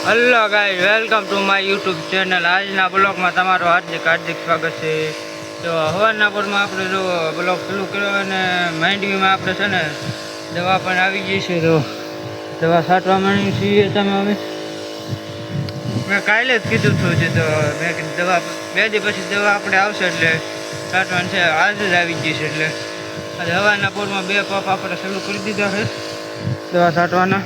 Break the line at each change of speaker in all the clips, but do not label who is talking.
Hello guys, welcome to my YouTube channel. આજના બ્લોગમાં તમારું હાર્દિક સ્વાગત છે. તો હવારના પોરમાં આપણે જો બ્લોગ ચાલુ કર્યો અને માંડવીમાં આપણે છે ને દવા પણ આવી ગઈ છે. તો દવા છાંટવા માંડી છીએ તમે અમે મેં કાલે જ કીધું હતું છે. તો મેં કીધું દવા 2 દી પછી દવા આપણે આવશે એટલે છાંટવાની છે. આજ જ આવી ગઈ છે એટલે આજે હવારના પોરમાં 2 પંપ આપણે ચાલુ કરી દીધા છે દવા છાંટવાના.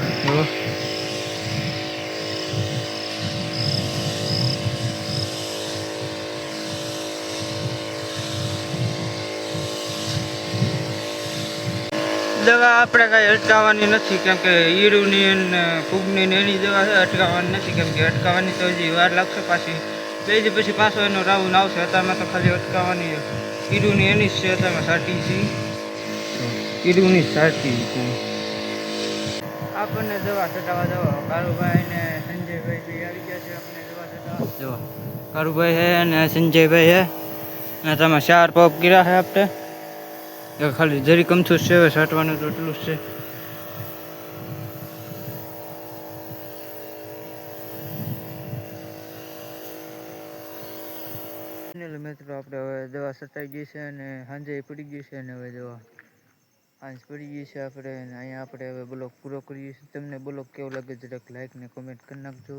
દવા આપણે કાંઈ અટકાવવાની નથી, કેમ કે ઈરુની અને ફૂગની એની દવા છે અટકાવવાની નથી, કેમ કે અટકાવવાની તો હજી વાર લાગશે. પાછી 2 દી પછી પાછો એનો રાઉન્ડ આવશે. અત્યારમાં તો ખાલી અટકાવવાની ઈરુની એની જ છે. અત્યારમાં સાટી છે ઈરુની સાટી છે. આપણને દવા છટાવા જવા કારુભાઈ ને સંજયભાઈ બી આવી ગયા છે. આપણને દવા છટાવા જવા કારુભાઈ છે અને સંજયભાઈ છે અને તમે 4 પંપ કર્યા છે આપણે. ખાલી જરી કમથું છે, હવે છાંટવાનું તો એટલું જ છે. મિત્રો આપણે હવે દવા છટાઈ ગઈ છે અને સાંજે પડી ગઈ છે અને હવે દવા સાંજ પડી ગઈ છે. આપણે અહીંયા આપણે હવે બ્લોગ પૂરો કરીએ છીએ. તમને બ્લોગ કેવો લાગે જરાક લાઈક ને કોમેન્ટ કરી નાખજો.